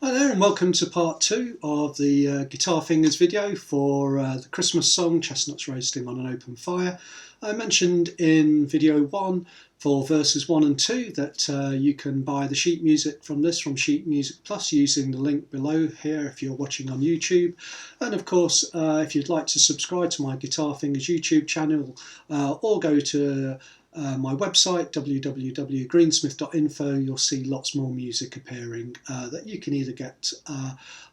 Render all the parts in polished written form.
Hi there and welcome to part 2 of the Guitar Fingers video for the Christmas song Chestnuts Roasting on an Open Fire. I mentioned in video 1 for verses 1 and 2 that you can buy the sheet music from this from Sheet Music Plus using the link below here if you're watching on YouTube. And of course if you'd like to subscribe to my Guitar Fingers YouTube channel or go to my website www.greensmith.info, you'll see lots more music appearing that you can either get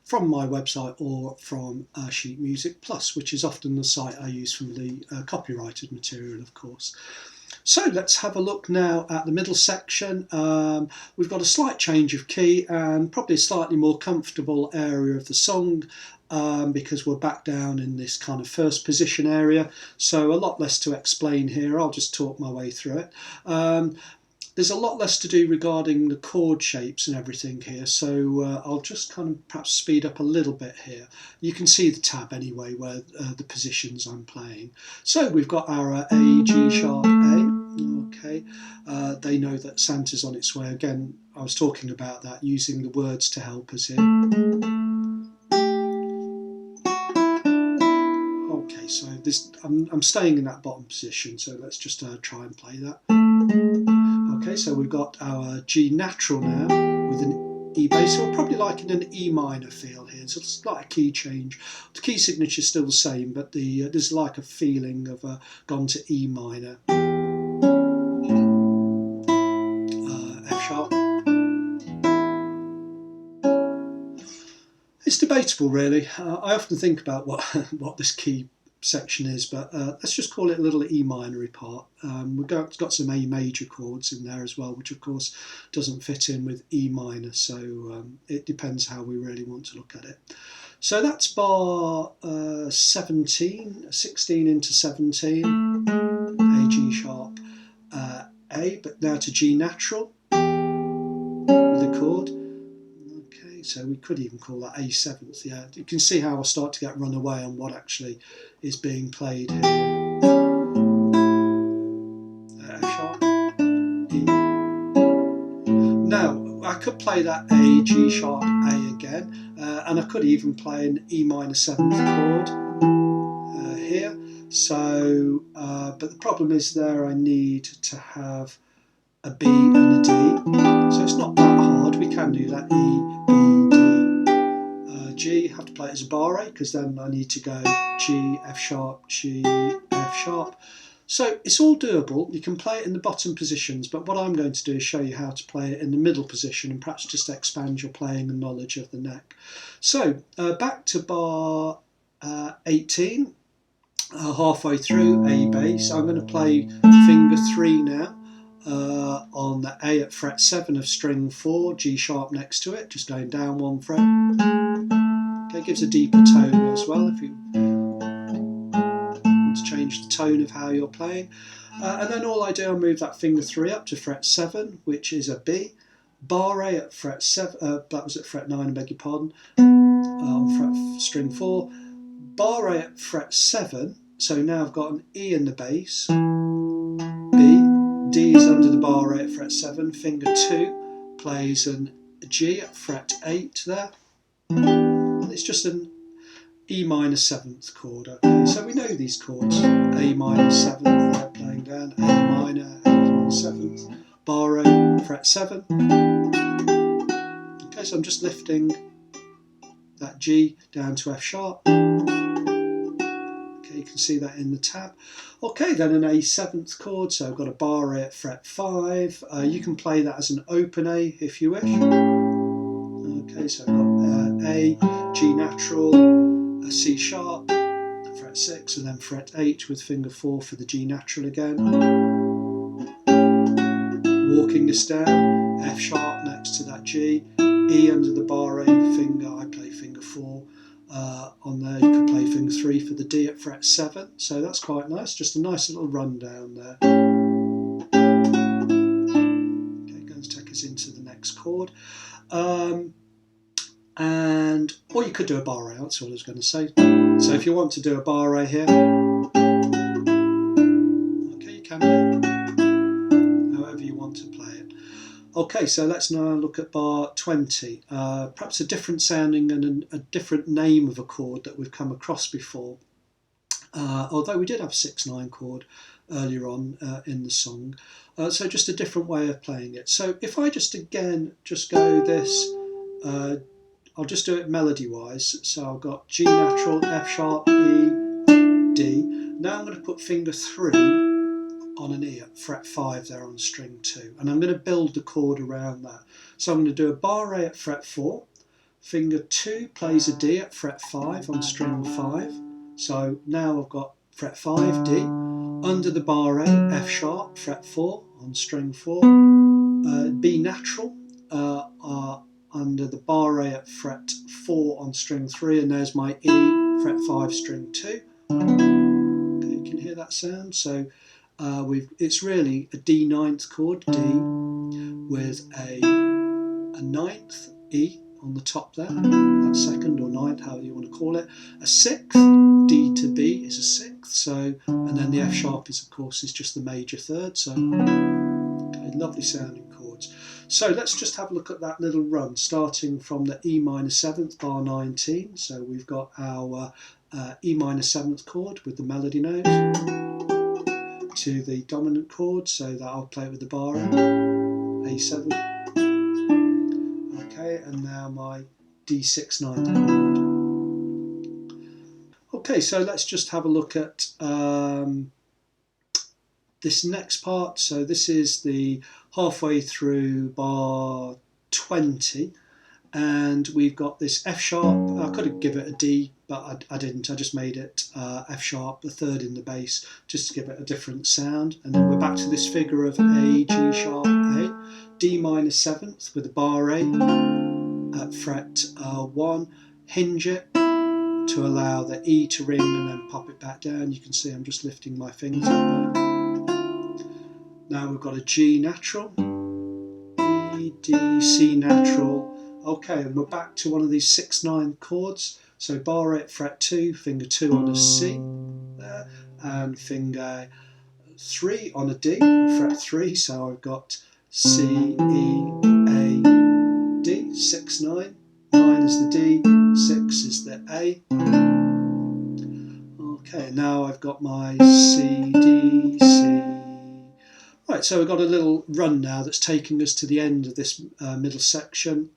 from my website or from Sheet Music Plus, which is often the site I use for the copyrighted material, of course. So let's have a look now at the middle section. We've got a slight change of key and probably a slightly more comfortable area of the song because we're back down in this kind of first position area. So a lot less to explain here. I'll just talk my way through it. There's a lot less to do regarding the chord shapes and everything here, so I'll just kind of perhaps speed up a little bit here. You can see the tab anyway where the positions I'm playing. So we've got our A, G sharp, A. Okay, they know that Santa's on its way. Again, I was talking about that, using the words to help us here. Okay, so this I'm staying in that bottom position, so let's just try and play that. Okay, so we've got our G natural now with an E bass. So we're probably liking an E minor feel here. So it's like a key change. The key signature is still the same, but there's like a feeling of gone to E minor. F sharp. It's debatable, really. I often think about what this key section is, but let's just call it a little E minor part. We've got some A major chords in there as well, which of course doesn't fit in with E minor, so it depends how we really want to look at it. So that's bar 16 into 17, A, G sharp, A, but now to G natural with a chord. Okay, so we could even call that A7th. Yeah, you can see how I start to get run away on what actually is being played here. F sharp, E. Now, I could play that A, G sharp, A again, and I could even play an E minor 7th chord here. So, but the problem is there I need to have a B and a D. So it's not that hard, we can do that, E, B, D. G, have to play it as a bar A, because then I need to go G, F sharp, G, F sharp. So it's all doable. You can play it in the bottom positions, but what I'm going to do is show you how to play it in the middle position and perhaps just expand your playing and knowledge of the neck. So back to bar 18, halfway through, A bass. I'm going to play finger 3 now. On the A at fret 7 of string 4, G sharp next to it, just going down 1 fret. Okay, gives a deeper tone as well if you want to change the tone of how you're playing. And then all I do, I move that finger 3 up to fret 7, which is a B. Bar A at fret 7, that was at fret 9, I beg your pardon, on fret string 4. Bar A at fret 7, so now I've got an E in the bass, B. D is under the bar A at fret 7, finger 2 plays an G at fret 8 there, and it's just an E minor 7th chord. Okay, so we know these chords, A minor 7th there playing down, A minor 7th, bar A, fret 7. Okay, so I'm just lifting that G down to F sharp. You can see that in the tab. Okay, then an A7th chord, so I've got a bar A at fret 5. You can play that as an open A if you wish. Okay, so I've got A, G natural, a C sharp, fret 6, and then fret 8 with finger 4 for the G natural again. Walking this down, F sharp next to that G, E under the bar A finger, I play finger 4. On there you could play finger 3 for the D at fret 7, so that's quite nice, just a nice little rundown there. Okay, going to take us into the next chord. And or you could do a bar A, that's all I was going to say. So if you want to do a bar A here, okay, you can do it however you want to play it. Okay, so let's now look at bar 20. Perhaps a different sounding and a different name of a chord that we've come across before. Although we did have 6/9 chord earlier on in the song. So just a different way of playing it. So if I just go this, I'll just do it melody wise. So I've got G natural, F sharp, E, D. Now I'm going to put finger 3 on an E at fret 5 there on string 2, and I'm going to build the chord around that. So I'm going to do a bar A at fret 4, finger 2 plays a D at fret 5 on string 5, so now I've got fret 5 D, under the bar A F sharp fret 4 on string 4, B natural under the bar A at fret 4 on string 3, and there's my E fret 5 string 2. Okay, you can hear that sound. So it's really a D ninth chord, D, with a ninth E on the top there, that second or ninth, however you want to call it. A sixth, D to B is a sixth, so, and then the F sharp is, of course, is just the major third. So, okay, lovely sounding chords. So let's just have a look at that little run, starting from the E minor 7th, bar 19. So we've got our E minor 7th chord with the melody note, to the dominant chord, so that I'll play it with the bar A7. Okay, and now my D6 9th chord. Okay, so let's just have a look at this next part. So this is the halfway through bar 20, and we've got this F sharp. I could have given it a D, but I didn't. I just made it F sharp, the third in the bass, just to give it a different sound. And then we're back to this figure of A, G sharp, A, D minor 7th with a bar A at fret 1, hinge it to allow the E to ring and then pop it back down. You can see I'm just lifting my fingers up there. Now we've got a G natural, E, D, C natural. Okay, and we're back to one of these 6/9 chords. So bar 8 fret 2, finger 2 on a C there, and finger 3 on a D, fret 3. So I've got C, E, A, D, 6/9. 9 is the D, 6 is the A. Okay, now I've got my C, D, C. Right, so we've got a little run now that's taking us to the end of this middle section.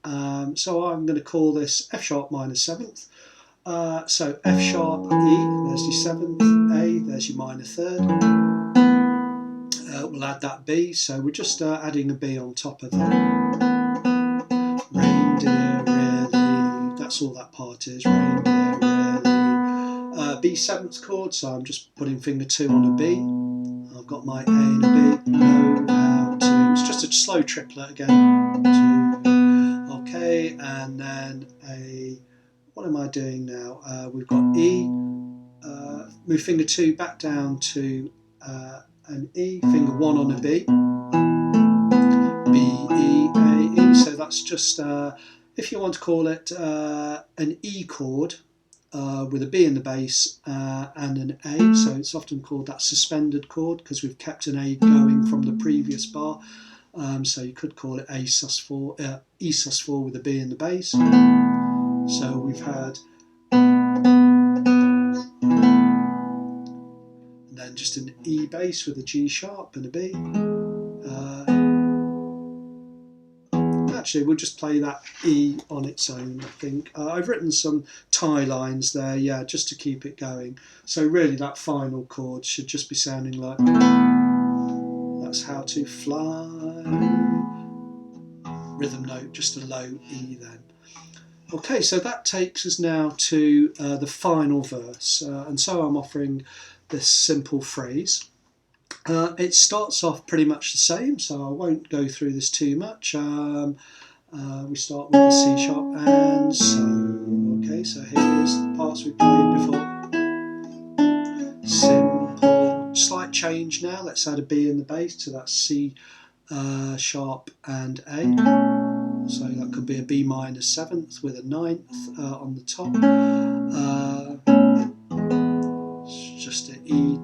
So I'm going to call this F sharp minor 7th. So F sharp, E, there's your 7th, A, there's your minor 3rd. We'll add that B, so we're just adding a B on top of that. Reindeer, really, that's all that part is, reindeer, really. B 7th chord, so I'm just putting finger 2 on a B. I've got my A and a B, know how to, it's just a slow triplet again, 2, okay, and then a, what am I doing now? We've got E, move finger 2 back down to an E, finger 1 on a B, B, E, A, E, so that's just, if you want to call it an E chord, with a B in the bass and an A, so it's often called that suspended chord because we've kept an A going from the previous bar. So you could call it A sus4, E sus4 with a B in the bass. So we've had, and then just an E bass with a G sharp and a B. Actually, we'll just play that E on its own, I think. I've written some tie lines there, yeah, just to keep it going. So really that final chord should just be sounding like, that's how to fly. Rhythm note, just a low E then. Okay, so that takes us now to the final verse. And so I'm offering this simple phrase. It starts off pretty much the same, so I won't go through this too much. We start with the C sharp and so. Okay, so here's the parts we played before. Simple. Slight change now. Let's add a B in the bass to that C sharp and A. So that could be a B minor 7th with a 9th on the top. It's just an E,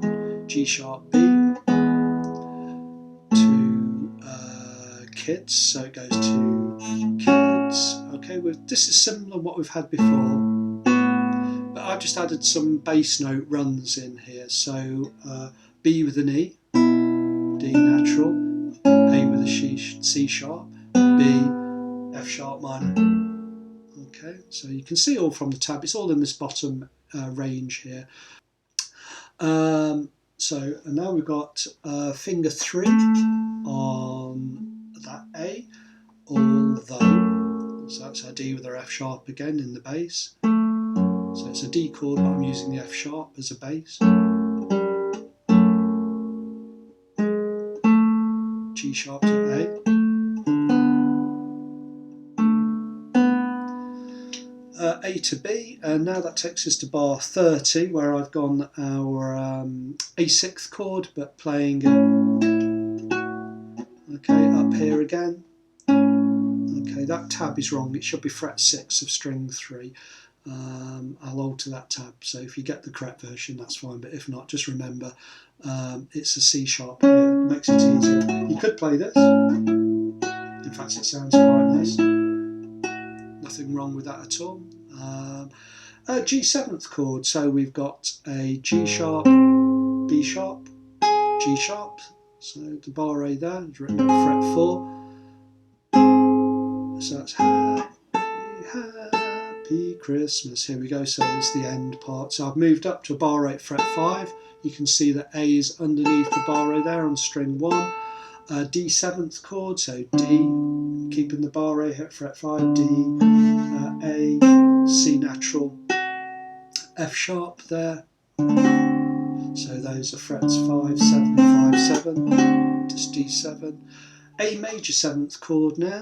G sharp, B. kids, so it goes to kids. Okay, this is similar to what we've had before, but I've just added some bass note runs in here. So B with an E, D natural, A with a C sharp, B, F sharp minor. Okay, so you can see all from the tab. It's all in this bottom range here. So and now we've got finger 3 on that A, although, so that's our D with our F sharp again in the bass. So it's a D chord, but I'm using the F sharp as a bass. G sharp to A. A to B, and now that takes us to bar 30, where I've gone our A6th chord, but playing okay up here again. Okay, that tab is wrong. It should be fret 6 of string 3. I'll alter that tab, so if you get the correct version, that's fine. But if not, just remember it's a C sharp here. It makes it easier. You could play this. In fact, it sounds quite nice. Nothing wrong with that at all. G7th chord, so we've got a G sharp, B sharp, G sharp, so the bar A there is written at fret 4, so that's Happy Christmas. Here we go, so there's the end part. So I've moved up to a bar 8 fret 5. You can see that A is underneath the bar A there on string 1. D7th chord, so D, keeping the bar A at fret 5, D, A, C natural, F sharp there. So those are frets 5, 7, 5, 7, just D7. A major 7th chord now.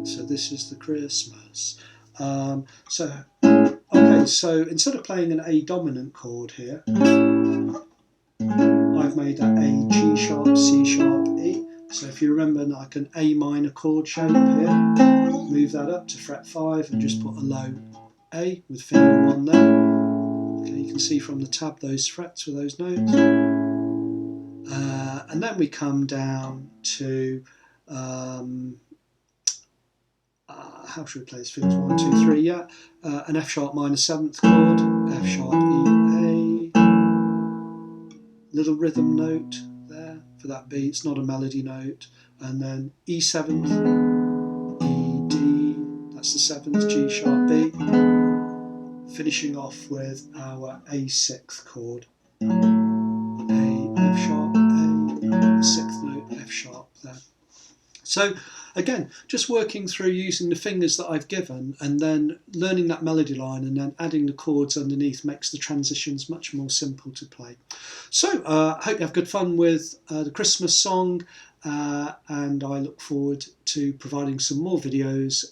So this is the Christmas. Okay, so instead of playing an A dominant chord here, I've made that A, G sharp, C sharp, E. So if you remember like an A minor chord shape here, move that up to fret 5 and just put a low A with finger 1 there. Okay, you can see from the tab those frets with those notes. And then we come down to, how should we play this? Fingers 1, 2, 3, yeah. An F sharp minor 7th chord, F sharp, E, A. Little rhythm note there for that B, it's not a melody note. And then E7th, E, D, that's the 7th, G sharp, B. Finishing off with our A6th chord. A, F sharp, A, the 6th note, F sharp there. So again, just working through using the fingers that I've given and then learning that melody line and then adding the chords underneath makes the transitions much more simple to play. So I hope you have good fun with the Christmas song, and I look forward to providing some more videos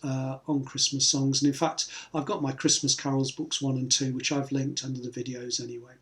on Christmas songs. And in fact, I've got my Christmas carols books 1 and 2, which I've linked under the videos anyway.